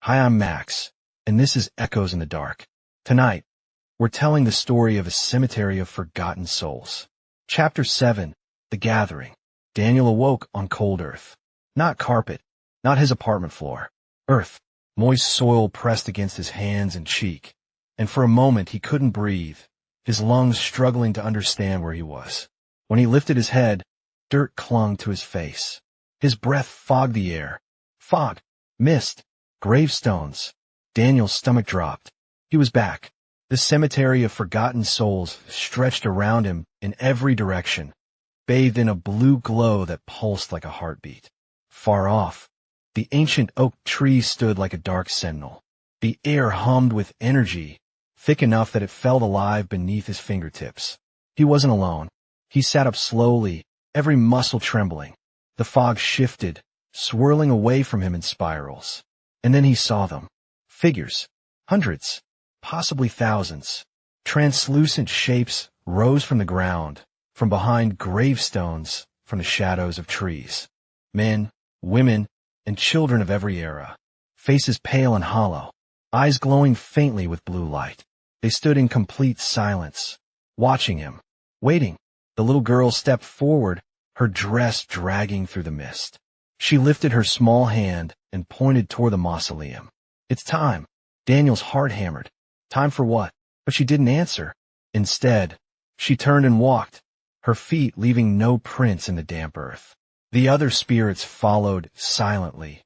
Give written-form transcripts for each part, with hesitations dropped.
Hi, I'm Max, and this is Echoes in the Dark. Tonight, we're telling the story of a cemetery of forgotten souls. Chapter 7, The Gathering. Daniel awoke on cold earth. Not carpet, not his apartment floor. Earth, moist soil pressed against his hands and cheek. And for a moment he couldn't breathe, his lungs struggling to understand where he was. When he lifted his head, dirt clung to his face. His breath fogged the air. Fog, mist, gravestones. Daniel's stomach dropped. He was back. The cemetery of forgotten souls stretched around him in every direction, bathed in a blue glow that pulsed like a heartbeat. Far off, the ancient oak tree stood like a dark sentinel. The air hummed with energy, thick enough that it felt alive beneath his fingertips. He wasn't alone. He sat up slowly, every muscle trembling. The fog shifted, swirling away from him in spirals. And then he saw them. Figures. Hundreds. Possibly thousands. Translucent shapes rose from the ground, from behind gravestones, from the shadows of trees. Men, women, and children of every era. Faces pale and hollow. Eyes glowing faintly with blue light. They stood in complete silence, watching him, waiting. The little girl stepped forward, her dress dragging through the mist. She lifted her small hand and pointed toward the mausoleum. It's time. Daniel's heart hammered. Time for what? But she didn't answer. Instead, she turned and walked, her feet leaving no prints in the damp earth. The other spirits followed silently,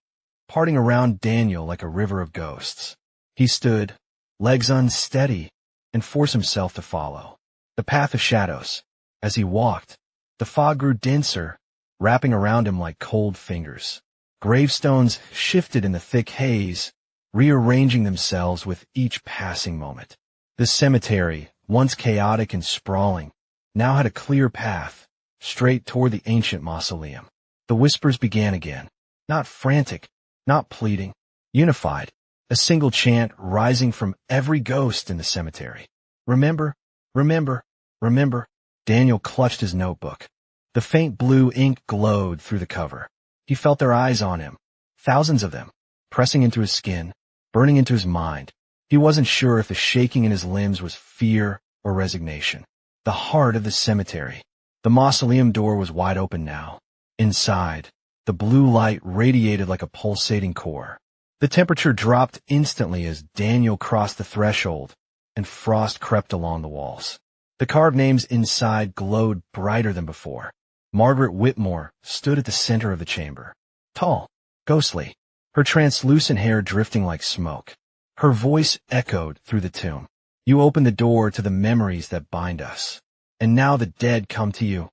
parting around Daniel like a river of ghosts. He stood, legs unsteady, and forced himself to follow the path of shadows. As he walked, the fog grew denser, wrapping around him like cold fingers. Gravestones shifted in the thick haze, rearranging themselves with each passing moment. The cemetery, once chaotic and sprawling, now had a clear path, straight toward the ancient mausoleum. The whispers began again, not frantic, not pleading, unified, a single chant rising from every ghost in the cemetery. Remember, remember, remember. Daniel clutched his notebook. The faint blue ink glowed through the cover. He felt their eyes on him, thousands of them, pressing into his skin, burning into his mind. He wasn't sure if the shaking in his limbs was fear or resignation. The heart of the cemetery. The mausoleum door was wide open now. Inside, the blue light radiated like a pulsating core. The temperature dropped instantly as Daniel crossed the threshold, and frost crept along the walls. The carved names inside glowed brighter than before. Margaret Whitmore stood at the center of the chamber. Tall, ghostly, her translucent hair drifting like smoke. Her voice echoed through the tomb. You opened the door to the memories that bind us. And now the dead come to you.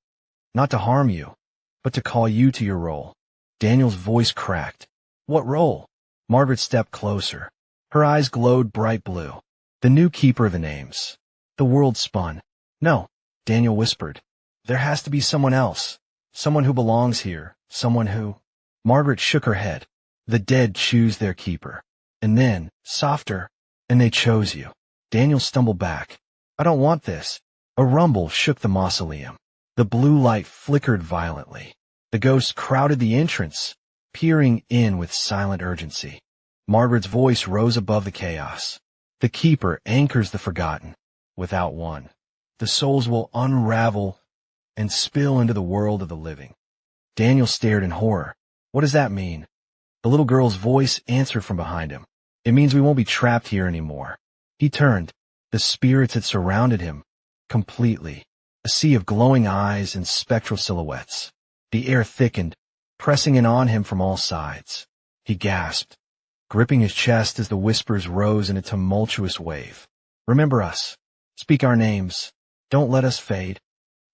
Not to harm you, but to call you to your role. Daniel's voice cracked. What role? Margaret stepped closer. Her eyes glowed bright blue. The new keeper of the names. The world spun. No, Daniel whispered. There has to be someone else. Someone who belongs here. Someone who... Margaret shook her head. The dead choose their keeper. And then, softer, and they chose you. Daniel stumbled back. I don't want this. A rumble shook the mausoleum. The blue light flickered violently. The ghosts crowded the entrance, peering in with silent urgency. Margaret's voice rose above the chaos. The keeper anchors the forgotten. Without one, the souls will unravel and spill into the world of the living. Daniel stared in horror. What does that mean? The little girl's voice answered from behind him. It means we won't be trapped here anymore. He turned. The spirits had surrounded him completely. A sea of glowing eyes and spectral silhouettes. The air thickened, pressing in on him from all sides. He gasped, gripping his chest as the whispers rose in a tumultuous wave. Remember us. Speak our names. Don't let us fade.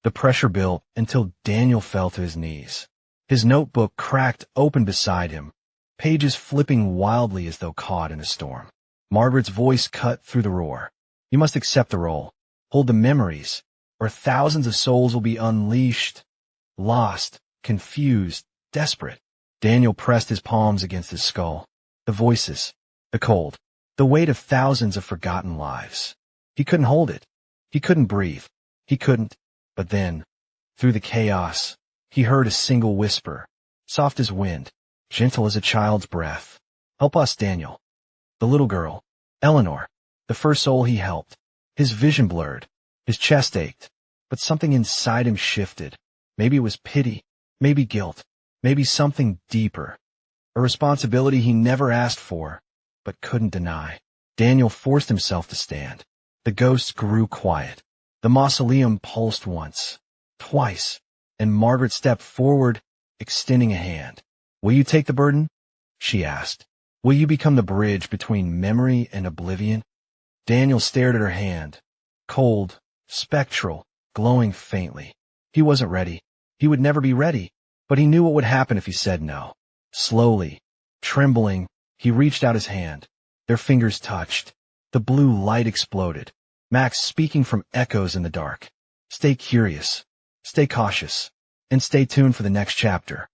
The pressure built until Daniel fell to his knees. His notebook cracked open beside him, pages flipping wildly as though caught in a storm. Margaret's voice cut through the roar. You must accept the role. Hold the memories, or thousands of souls will be unleashed, lost, confused, desperate. Daniel pressed his palms against his skull. The voices, the cold, the weight of thousands of forgotten lives. He couldn't hold it. He couldn't breathe. He couldn't. But then, through the chaos, he heard a single whisper, soft as wind, gentle as a child's breath. Help us, Daniel. The little girl, Eleanor, the first soul he helped. His vision blurred. His chest ached. But something inside him shifted. Maybe it was pity. Maybe guilt. Maybe something deeper. A responsibility he never asked for, but couldn't deny. Daniel forced himself to stand. The ghosts grew quiet. The mausoleum pulsed once, twice, and Margaret stepped forward, extending a hand. "Will you take the burden?" she asked. "Will you become the bridge between memory and oblivion?" Daniel stared at her hand, cold, spectral, glowing faintly. He wasn't ready. He would never be ready, but he knew what would happen if he said no. Slowly, trembling, he reached out his hand. Their fingers touched. The blue light exploded. Max speaking from echoes in the dark. Stay curious, stay cautious, and stay tuned for the next chapter.